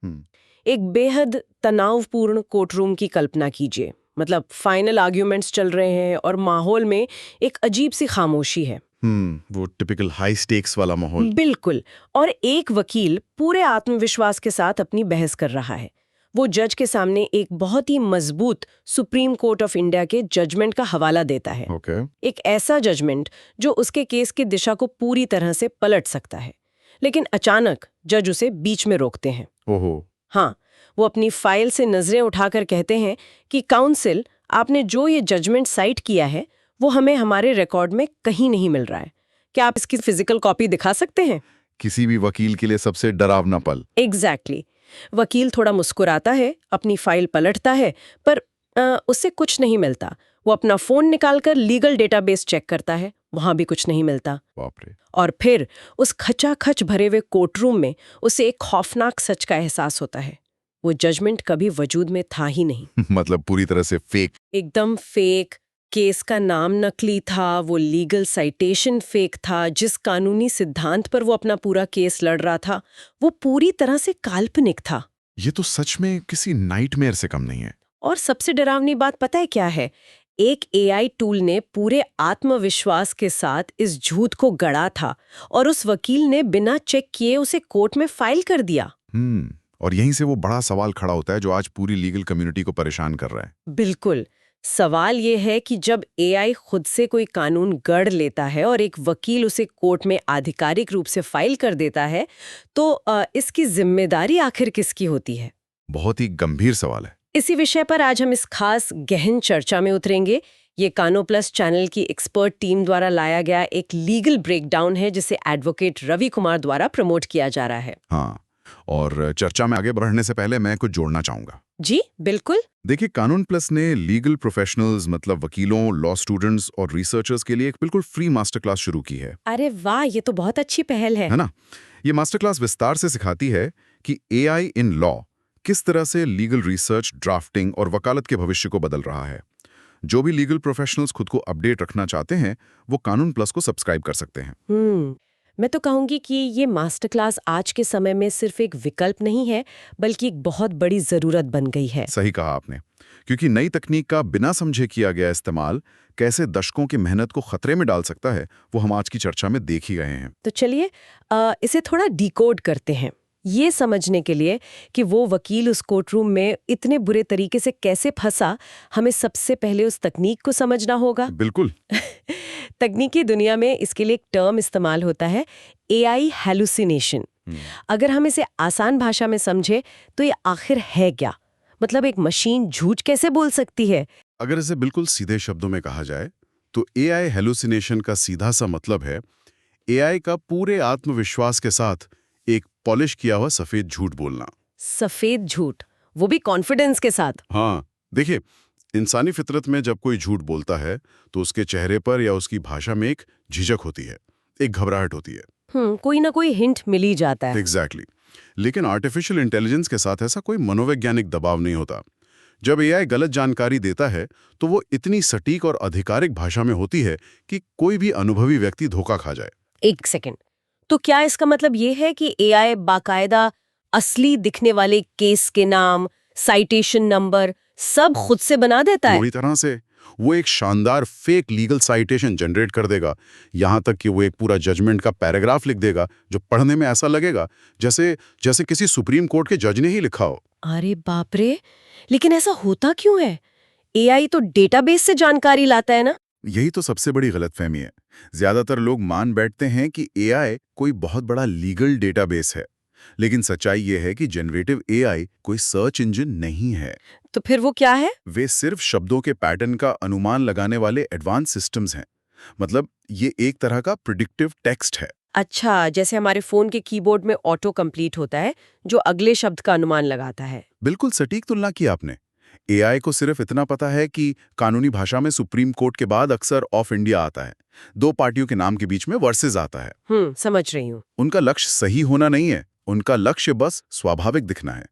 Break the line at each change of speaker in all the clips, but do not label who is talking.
हम्म।
एक बेहद तनावपूर्ण कोर्टरूम की कल्पना कीजिए। मतलब फाइनल आर्ग्यूमेंट्स चल रहे हैं और माहौल में एक अजीब सी खामोशी है।
वो टिपिकल हाई स्टेक्स वाला माहौल।
बिल्कुल। और एक वकील पूरे आत्मविश्वास के साथ अपनी बहस कर रहा है। वो जज के सामने एक बहुत ही मजबूत सुप्रीम कोर्ट ऑफ इंडिया के जजमेंट का हवाला देता है।
ओके।
एक ऐसा जजमेंट जो उसके केस की दिशा को पूरी तरह से पलट सकता है। लेकिन अचानक जज उसे बीच में रोकते हैं।
ओहो।
हाँ, वो अपनी फाइल से नजरें उठाकर कहते हैं कि काउंसिल, आपने जो ये जजमेंट साइट किया है वो हमें हमारे रिकॉर्ड में कहीं नहीं मिल रहा है। क्या आप इसकी फिजिकल कॉपी दिखा सकते हैं?
किसी भी वकील के लिए सबसे डरावना पल।
एग्जैक्टली। वकील थोड़ा मुस्कुराता है, अपनी फाइल पलटता है, पर उससे कुछ नहीं मिलता। वो अपना फोन निकालकर लीगल डेटाबेस चेक करता है, वहां भी कुछ नहीं मिलता।
बाप रे।
और फिर उस खचाखच भरे हुए कोर्टरूम में उसे एक खौफनाक सच का एहसास होता है। वो जजमेंट कभी वजूद में था ही नहीं।
मतलब पूरी तरह से फेक।
एकदम फेक। केस का नाम नकली था, वो लीगल साइटेशन फेक था, जिस कानूनी सिद्धांत पर वो अपना पूरा केस लड़ रहा था वो पूरी तरह से काल्पनिक था।
ये तो सच में किसी नाइटमेयर से कम नहीं है।
और सबसे डरावनी बात पता है क्या है? एक एआई टूल ने पूरे आत्मविश्वास के साथ इस झूठ को गढ़ा था और उस वकील ने बिना चेक किए उसे कोर्ट में फाइल कर दिया।
और यहीं से वो बड़ा सवाल खड़ा होता है जो आज पूरी लीगल कम्युनिटी को परेशान कर रहा है।
बिल्कुल। सवाल ये है कि जब एआई खुद से कोई कानून गढ़ लेता है और एक वकील उसे कोर्ट में आधिकारिक रूप से फाइल कर देता है, तो इसकी जिम्मेदारी आखिर किसकी होती है?
बहुत ही गंभीर सवाल है।
इसी विषय पर आज हम इस खास गहन चर्चा में उतरेंगे। ये कानो प्लस चैनल की एक्सपर्ट टीम द्वारा लाया गया एक लीगल ब्रेकडाउन है जिसे एडवोकेट रवि कुमार द्वारा प्रमोट किया जा रहा है।
हाँ, और चर्चा में आगे बढ़ने से पहले मैं कुछ जोड़ना चाहूंगा।
जी बिल्कुल।
देखिए, कानून प्लस ने लीगल प्रोफेशनल्स मतलब वकीलों, लॉ स्टूडेंट्स और रिसर्चर्स के लिए एक बिल्कुल फ्री मास्टर क्लास शुरू की है।
अरे वाह, ये तो बहुत अच्छी पहल है
ना? ये मास्टर क्लास विस्तार से सिखाती है कि एआई इन लॉ किस तरह से लीगल रिसर्च, ड्राफ्टिंग और वकालत के भविष्य को बदल रहा है। जो भी लीगल प्रोफेशनल्स खुद को अपडेट रखना चाहते हैं वो कानून प्लस को सब्सक्राइब कर सकते हैं।
मैं तो कहूंगी कि ये मास्टर क्लास आज के समय में सिर्फ एक विकल्प नहीं है, बल्कि एक बहुत बड़ी जरूरत बन गई है।
सही कहा आपने, क्योंकि नई तकनीक का बिना समझे किया गया इस्तेमाल कैसे दशकों की मेहनत को खतरे में डाल सकता है वो हम आज की चर्चा में देख ही गए हैं।
तो चलिए इसे थोड़ा डिकोड करते हैं, ये समझने के लिए कि वो वकील उस कोर्टरूम में इतने बुरे तरीके से कैसे फंसा। हमें सबसे पहले उस तकनीक को समझना होगा।
बिल्कुल।
तकनीकी दुनिया में इसके लिए एक टर्म इस्तेमाल होता है, एआई हैलुसिनेशन। अगर हम इसे आसान भाषा में समझे तो ये आखिर है क्या? मतलब एक मशीन झूठ कैसे बोल सकती है?
अगर इसे बिल्कुल सीधे शब्दों में कहा जाए तो एआई हैलुसिनेशन का सीधा सा मतलब है एआई का पूरे आत्मविश्वास के साथ एक पॉलिश किया हुआ सफेद झूठ बोलना।
सफेद झूठ, वो भी कॉन्फिडेंस के साथ।
हाँ, देखिए, इंसानी फितरत में जब कोई झूठ बोलता है तो उसके चेहरे पर या उसकी भाषा में एक झिझक होती है, एक घबराहट होती है।
कोई ना कोई हिंट मिल ही जाता है।
एग्जैक्टली। लेकिन आर्टिफिशियल इंटेलिजेंस के साथ ऐसा कोई मनोवैज्ञानिक दबाव नहीं होता। जब एआई गलत जानकारी देता है तो वो इतनी सटीक और आधिकारिक भाषा में होती है कि कोई भी अनुभवी व्यक्ति धोखा खा जाए।
एक सेकंड, तो क्या इसका मतलब ये है कि एआई बाकायदा असली दिखने वाले केस के नाम, साइटेशन नंबर सब खुद से बना देता है?
पूरी तरह से। वो एक शानदार फेक लीगल साइटेशन जनरेट कर देगा, यहाँ तक कि वो एक पूरा जजमेंट का पैराग्राफ लिख देगा जो पढ़ने में ऐसा लगेगा जैसे जैसे किसी सुप्रीम कोर्ट के जज ने ही लिखा हो।
अरे बाप रे, लेकिन ऐसा होता क्यों है? एआई तो डेटाबेस से जानकारी लाता है ना?
यही तो सबसे बड़ी गलतफहमी है। ज्यादातर लोग मान बैठते हैं कि एआई कोई बहुत बड़ा लीगल डेटाबेस है, लेकिन सच्चाई ये है कि जनरेटिव एआई कोई सर्च इंजन नहीं है।
तो फिर वो क्या है?
वे सिर्फ शब्दों के पैटर्न का अनुमान लगाने वाले एडवांस सिस्टम्स हैं। मतलब ये एक तरह का प्रिडिक्टिव टेक्स्ट है।
अच्छा, जैसे हमारे फोन के कीबोर्ड में ऑटो कंप्लीट होता है जो अगले शब्द का अनुमान लगाता है।
बिल्कुल सटीक तुलना की आपने। एआई को सिर्फ इतना पता है कि कानूनी भाषा में सुप्रीम कोर्ट के बाद अक्सर ऑफ इंडिया आता है, दो पार्टियों के नाम के बीच में वर्सेस आता है।
समझ रही हूँ।
उनका लक्ष्य सही होना नहीं है, उनका लक्ष्य बस स्वाभाविक दिखना है।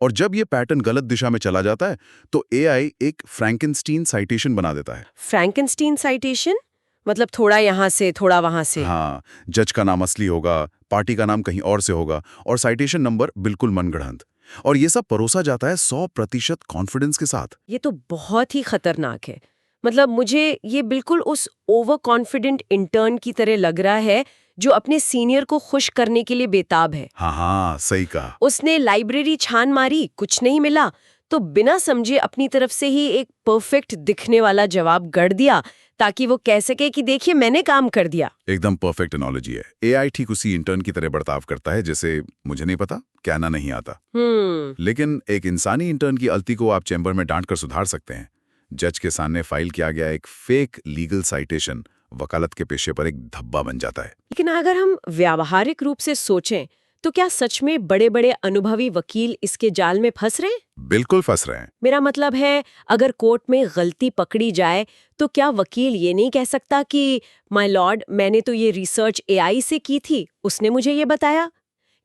और जब ये पैटर्न गलत दिशा में चला जाता है तो एआई एक फ्रैंकेनस्टीन साइटेशन बना देता है।
फ्रैंकेनस्टीन साइटेशन मतलब थोड़ा यहाँ से थोड़ा वहां से?
हाँ, जज का नाम असली होगा, पार्टी का नाम कहीं और से होगा और साइटेशन नंबर बिल्कुल मनगढ़ंत। और ये सब परोसा जाता है 100% कॉन्फिडेंस के साथ।
ये तो बहुत ही खतरनाक है। मतलब मुझे ये बिल्कुल उस ओवर कॉन्फिडेंट इंटर्न की तरह लग रहा है जो अपने सीनियर को खुश करने के लिए बेताब है।
हाँ हाँ, सही कहा।
उसने लाइब्रेरी छान मारी, कुछ नहीं मिला, तो बिना समझे अपनी तरफ से ही एक परफेक्ट दिखने वाला जवाब गढ़ दिया ताकि वो कह सके कि देखिए मैंने काम कर दिया।
एकदम परफेक्ट एनालॉजी है। एआई ठीक उसी इंटर्न की तरह बर्ताव करता है जैसे मुझे नहीं पता, कहना नहीं आता। लेकिन एक इंसानी इंटर्न की गलती को आप चैम्बर में डांट कर सुधार सकते हैं। जज के सामने फाइल किया गया एक फेक लीगल साइटेशन वकालत के पेशे पर एक धब्बा बन जाता है।
लेकिन अगर हम व्यावहारिक रूप से सोचें तो क्या सच में बड़े बड़े अनुभवी वकील इसके जाल में फंस रहे हैं?
बिल्कुल फंस रहे हैं।
मेरा मतलब है अगर कोर्ट में गलती पकड़ी जाए तो क्या वकील ये नहीं कह सकता कि माय लॉर्ड मैंने तो ये रिसर्च एआई से की थी, उसने मुझे ये बताया?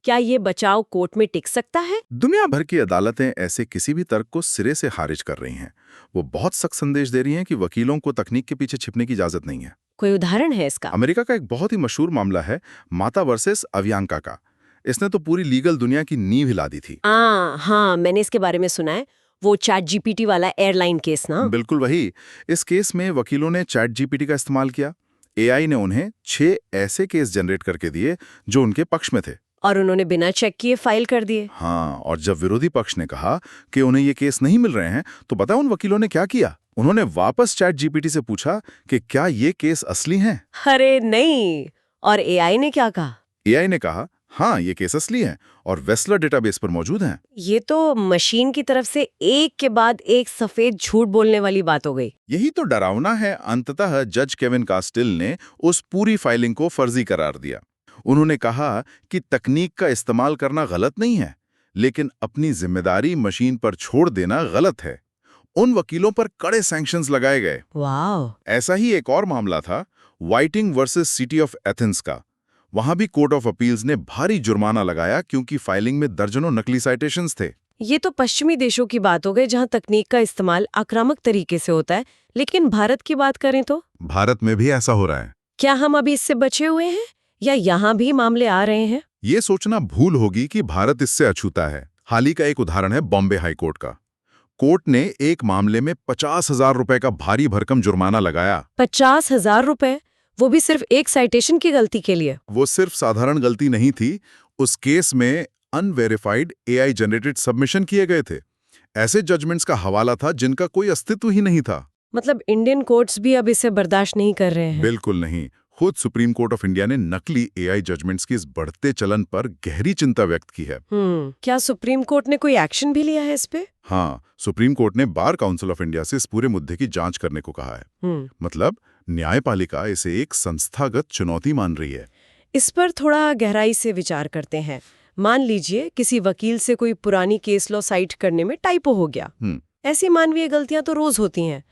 क्या ये बचाव कोर्ट में टिक सकता है?
दुनिया भर की अदालतें ऐसे किसी भी तर्क को सिरे से खारिज कर रही हैं। वो बहुत सख्त संदेश दे रही हैं कि वकीलों को तकनीक के पीछे छिपने की इजाजत नहीं है।
कोई उदाहरण है इसका?
अमेरिका का एक बहुत ही मशहूर मामला है माता वर्सेस अवियांका का। इसने तो पूरी लीगल दुनिया की नींव हिला दी थी।
हाँ, मैंने इसके बारे में सुना है। वो चैट जीपीटी वाला एयरलाइन केस ना?
बिल्कुल वही। इस केस में वकीलों ने चैट जीपीटी का इस्तेमाल किया। एआई ने उन्हें 6 ऐसे केस जनरेट करके दिए जो उनके पक्ष में थे।
और उन्होंने बिना चेक किए फाइल कर दिए।
हाँ, और जब विरोधी पक्ष ने कहा कि उन्हें ये केस नहीं मिल रहे हैं, तो पता उन वकीलों ने क्या किया? उन्होंने वापस चैट जीपीटी से पूछा कि क्या ये केस असली हैं?
अरे नहीं। और एआई ने क्या कहा?
एआई ने कहा, हाँ, ये केस असली हैं और वेस्लर डेटाबेस पर मौजूद हैं।
ये तो मशीन की तरफ से एक के बाद एक सफेद झूठ बोलने वाली बात हो गई।
यही तो डरावना है। अंततः जज केविन कास्टिल ने उस पूरी फाइलिंग को फर्जी करार दिया। उन्होंने कहा कि तकनीक का इस्तेमाल करना गलत नहीं है, लेकिन अपनी जिम्मेदारी मशीन पर छोड़ देना गलत है। उन वकीलों पर कड़े सैंक्शंस लगाए गए।
वाह।
ऐसा ही एक और मामला था वाइटिंग वर्सेस सिटी ऑफ एथेंस का। वहां भी कोर्ट ऑफ अपील्स ने भारी जुर्माना लगाया क्योंकि फाइलिंग में दर्जनों नकली साइटेशंस थे।
ये तो पश्चिमी देशों की बात हो गई जहाँ तकनीक का इस्तेमाल आक्रामक तरीके से होता है, लेकिन भारत की बात करें तो
भारत में भी ऐसा हो रहा है।
क्या हम अभी इससे बचे हुए हैं या यहाँ भी मामले आ रहे हैं?
ये सोचना भूल होगी कि भारत इससे अछूता है। हाल ही का एक उदाहरण है बॉम्बे हाई कोर्ट का। कोर्ट ने एक मामले में 50,000 रुपए का भारी भरकम जुर्माना लगाया।
50,000 रुपए? वो भी सिर्फ एक साइटेशन की गलती के लिए?
वो सिर्फ साधारण गलती नहीं थी। उस केस में अनवेरिफाइड एआई जनरेटेड सबमिशन किए गए थे। ऐसे जजमेंट्स का हवाला था जिनका कोई अस्तित्व ही नहीं था।
मतलब इंडियन कोर्ट्स भी अब इसे बर्दाश्त नहीं कर रहे हैं?
बिल्कुल नहीं। खुद सुप्रीम कोर्ट ऑफ इंडिया ने नकली एआई जजमेंट्स के इस बढ़ते चलन पर गहरी चिंता व्यक्त की है।
क्या सुप्रीम कोर्ट ने कोई एक्शन भी लिया है इस पे?
हाँ, सुप्रीम कोर्ट ने बार काउंसिल ऑफ इंडिया से इस पूरे मुद्दे की जांच करने को कहा है। मतलब न्यायपालिका इसे एक संस्थागत चुनौती मान रही है।
इस पर थोड़ा गहराई से विचार करते हैं। मान लीजिए किसी वकील से कोई पुरानी केस लॉ साइट करने में टाइपो हो गया। ऐसी मानवीय गलतियां तो रोज होती हैं।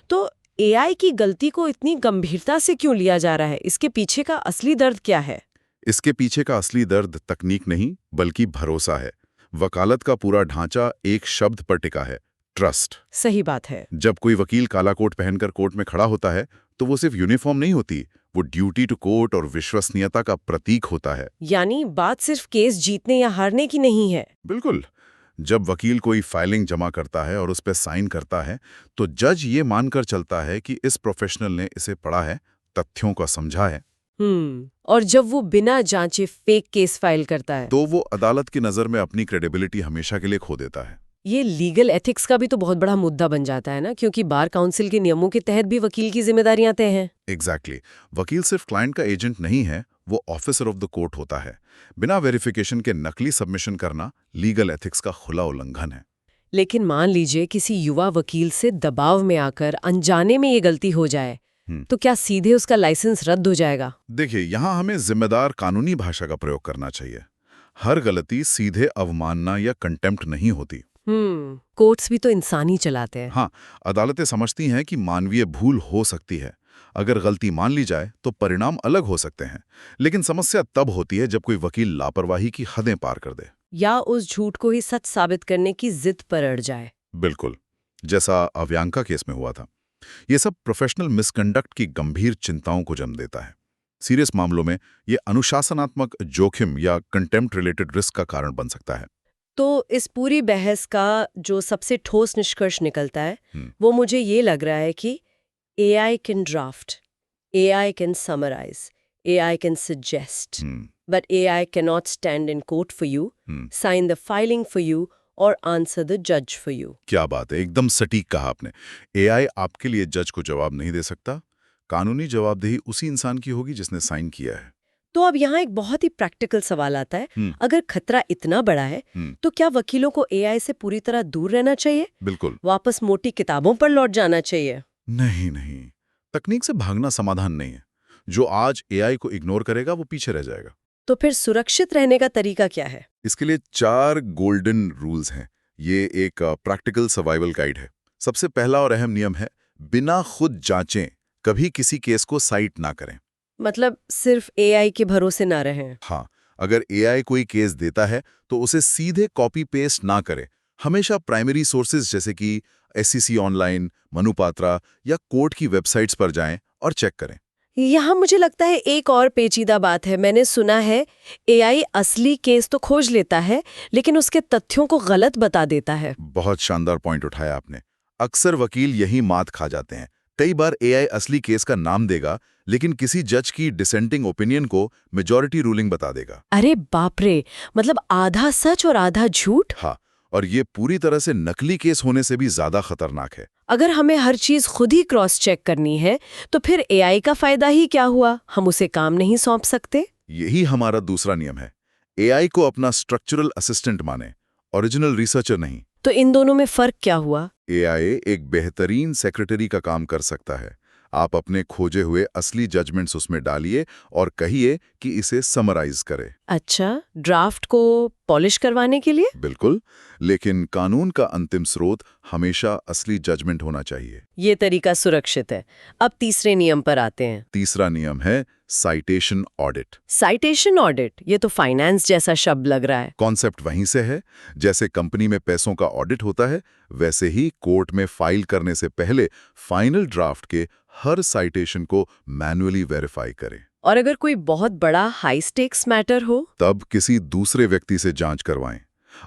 तो एआई की गलती को इतनी गंभीरता से क्यों लिया जा रहा है? इसके पीछे का असली दर्द क्या है?
इसके पीछे का असली दर्द तकनीक नहीं बल्कि भरोसा है। वकालत का पूरा ढांचा एक शब्द पर टिका है, ट्रस्ट।
सही बात है।
जब कोई वकील काला कोट पहनकर कोर्ट में खड़ा होता है तो वो सिर्फ यूनिफॉर्म नहीं होती, वो ड्यूटी टू कोर्ट और विश्वसनीयता का प्रतीक होता है।
यानी बात सिर्फ केस जीतने या हारने की नहीं है।
बिल्कुल। जब वकील कोई फाइलिंग जमा करता है और उस पर साइन करता है तो जज ये मानकर चलता है कि इस प्रोफेशनल ने इसे पढ़ा है, तथ्यों को समझा है।
और जब वो बिना जांचे फेक केस फाइल करता है
तो वो अदालत की नजर में अपनी क्रेडिबिलिटी हमेशा के लिए खो देता है।
ये लीगल एथिक्स का भी तो बहुत बड़ा मुद्दा बन जाता है ना, क्योंकि बार काउंसिल के नियमों के तहत भी वकील की जिम्मेदारियां तय हैं।
एग्जैक्टली। वकील सिर्फ क्लाइंट का एजेंट नहीं है, वो ऑफिसर ऑफ द कोर्ट होता है। बिना वेरिफिकेशन के नकली सबमिशन करना लीगल एथिक्स का खुला उल्लंघन है।
लेकिन मान लीजिए किसी युवा वकील से दबाव में आकर अनजाने में ये गलती हो जाए, तो क्या सीधे उसका लाइसेंस रद्द हो जाएगा?
देखिए, यहाँ हमें जिम्मेदार कानूनी भाषा का प्रयोग करना चाहिए। हर गलती सीधे अवमानना या कंटेम्प्ट नहीं होती।
कोर्ट्स भी तो इंसानी चलाते हैं।
हाँ, अदालतें समझती हैं कि मानवीय भूल हो सकती है। अगर गलती मान ली जाए तो परिणाम अलग हो सकते हैं। लेकिन समस्या तब होती है जब कोई वकील लापरवाही की हदें पार कर दे
या उस झूठ को ही सच साबित करने की जिद पर अड़ जाए।
बिल्कुल, जैसा अव्यांका केस में हुआ था। ये सब प्रोफेशनल मिसकंडक्ट की गंभीर चिंताओं को जन्म देता है। सीरियस मामलों में ये अनुशासनात्मक जोखिम या कंटेम्प्ट रिलेटेड रिस्क का कारण बन सकता है।
तो इस पूरी बहस का जो सबसे ठोस निष्कर्ष निकलता है वो मुझे ये लग रहा है कि AI can draft, AI can summarise, AI can suggest, but AI cannot stand in court for you, sign the filing for you और आंसर द जज फॉर यू।
क्या बात है, एकदम सटीक कहा आपने। एआई आपके लिए जज को जवाब नहीं दे सकता। कानूनी जवाबदेही उसी इंसान की होगी जिसने साइन किया है।
तो अब यहाँ एक बहुत ही प्रैक्टिकल सवाल आता है, अगर खतरा इतना बड़ा है तो क्या वकीलों को AI से पूरी तरह दूर रहना चाहिए?
बिल्कुल।
वापस मोटी किताबों पर लौट जाना चाहिए?
नहीं नहीं, तकनीक से भागना समाधान नहीं है। जो आज एआई को इग्नोर करेगा वो पीछे रह जाएगा।
तो फिर सुरक्षित रहने का तरीका क्या है?
इसके लिए 4 गोल्डन रूल्स हैं। ये एक प्रैक्टिकल सर्वाइवल गाइड है। सबसे पहला और अहम नियम है, बिना खुद जांचें कभी किसी केस को साइट ना करें।
मतलब सिर्फ AI के भरोसे ना रहें।
हाँ, अगर एआई कोई केस देता है तो उसे सीधे कॉपी पेस्ट ना करें। हमेशा प्राइमरी सोर्सेज जैसे कि SEC ऑनलाइन, मनुपात्रा या कोर्ट की वेबसाइट्स पर जाएं और चेक करें।
यहाँ मुझे लगता है एक और पेचीदा बात है। मैंने सुना है AI असली केस तो खोज लेता है लेकिन उसके तथ्यों को गलत बता देता है।
बहुत शानदार पॉइंट उठाया आपने। अक्सर वकील यही मात खा जाते हैं। कई बार एआई असली केस का नाम देगा लेकिन किसी जज की डिसेंटिंग ओपिनियन को मेजॉरिटी रूलिंग बता देगा।
अरे बाप रे, मतलब आधा सच और आधा झूठ।
हाँ, और ये पूरी तरह से नकली केस होने से भी ज्यादा खतरनाक है।
अगर हमें हर चीज खुद ही क्रॉस चेक करनी है तो फिर AI का फायदा ही क्या हुआ? हम उसे काम नहीं सौंप सकते?
यही हमारा दूसरा नियम है। एआई को अपना स्ट्रक्चरल असिस्टेंट माने, ओरिजिनल रिसर्चर नहीं।
तो इन दोनों में फर्क क्या हुआ?
एआई एक बेहतरीन सेक्रेटरी का काम कर सकता है। आप अपने खोजे हुए असली जजमेंट्स उसमें डालिए और कहिए कि इसे समराइज करे।
अच्छा, ड्राफ्ट को पॉलिश करवाने के लिए?
बिल्कुल, लेकिन कानून का अंतिम स्रोत हमेशा असली जजमेंट होना चाहिए।
ये तरीका सुरक्षित है। अब तीसरे नियम पर आते हैं।
तीसरा नियम है साइटेशन ऑडिट।
साइटेशन ऑडिट, ये तो फाइनेंस जैसा शब्द लग रहा है।
कॉन्सेप्ट वहीं से है। जैसे कंपनी में पैसों का ऑडिट होता है, वैसे ही कोर्ट में फाइल करने से पहले फाइनल ड्राफ्ट के हर साइटेशन को मैन्युअली वेरीफाई करें।
और अगर कोई बहुत बड़ा हाई स्टेक्स मैटर हो?
तब किसी दूसरे व्यक्ति से जांच करवाएं।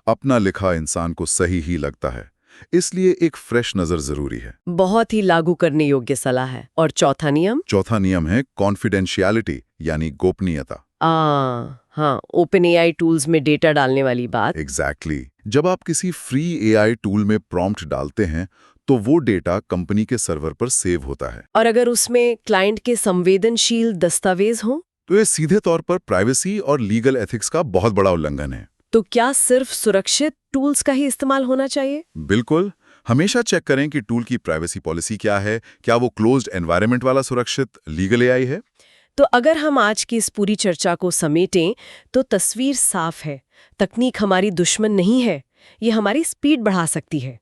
अपना लिखा इंसान को सही ही लगता है, इसलिए एक फ्रेश नजर जरूरी है।
बहुत ही लागू करने योग्य सलाह है। और चौथा नियम?
चौथा नियम है कॉन्फिडेंशियलिटी, यानी गोपनीयता।
हाँ, ओपन AI टूल्स में डेटा डालने वाली बात।
एग्जैक्टली। जब आप किसी फ्री एआई टूल में प्रॉम्प्ट डालते हैं तो वो डेटा कंपनी के सर्वर पर सेव होता है।
और अगर उसमें क्लाइंट के संवेदनशील दस्तावेज हों?
तो ये सीधे तौर पर प्राइवेसी और लीगल एथिक्स का बहुत बड़ा उल्लंघन है।
तो क्या सिर्फ सुरक्षित टूल्स का ही इस्तेमाल होना चाहिए?
बिल्कुल। हमेशा चेक करें कि टूल की प्राइवेसी पॉलिसी क्या है। क्या वो क्लोज्ड एनवायरनमेंट वाला सुरक्षित लीगल एआई है?
तो अगर हम आज की इस पूरी चर्चा को समेटें तो तस्वीर साफ है। तकनीक हमारी दुश्मन नहीं है, ये हमारी स्पीड बढ़ा सकती है।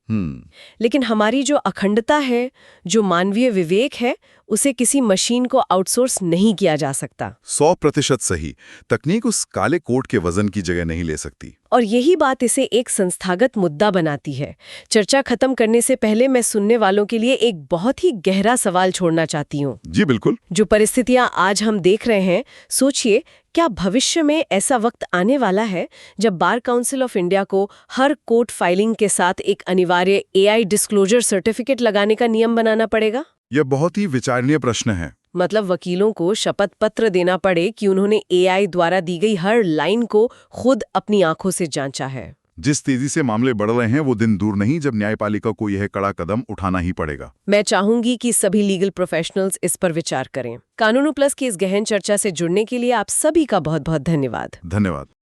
लेकिन हमारी जो अखंडता है, जो मानवीय विवेक है, उसे किसी मशीन को आउटसोर्स नहीं किया जा सकता।
100% सही। तकनीक उस काले कोट के वजन की जगह नहीं ले सकती।
और यही बात इसे एक संस्थागत मुद्दा बनाती है। चर्चा खत्म करने से पहले मैं सुनने वालों के लिए एक बहुत ही गहरा सवाल छोड़ना चाहती हूँ।
जी बिल्कुल।
जो परिस्थितियां आज हम देख रहे हैं, सोचिए, क्या भविष्य में ऐसा वक्त आने वाला है जब बार काउंसिल ऑफ इंडिया को हर कोर्ट फाइलिंग के साथ एक अनिवार्य AI डिस्क्लोजर सर्टिफिकेट लगाने का नियम बनाना पड़ेगा?
यह बहुत ही विचारणीय प्रश्न है।
मतलब वकीलों को शपथ पत्र देना पड़े कि उन्होंने AI द्वारा दी गई हर लाइन को खुद अपनी आंखों से जांचा है।
जिस तेजी से मामले बढ़ रहे हैं वो दिन दूर नहीं जब न्यायपालिका को यह कड़ा कदम उठाना ही पड़ेगा।
मैं चाहूंगी कि सभी लीगल प्रोफेशनल्स इस पर विचार करें। कानूनू प्लस की इस गहन चर्चा से जुड़ने के लिए आप सभी का बहुत बहुत धन्यवाद।
धन्यवाद।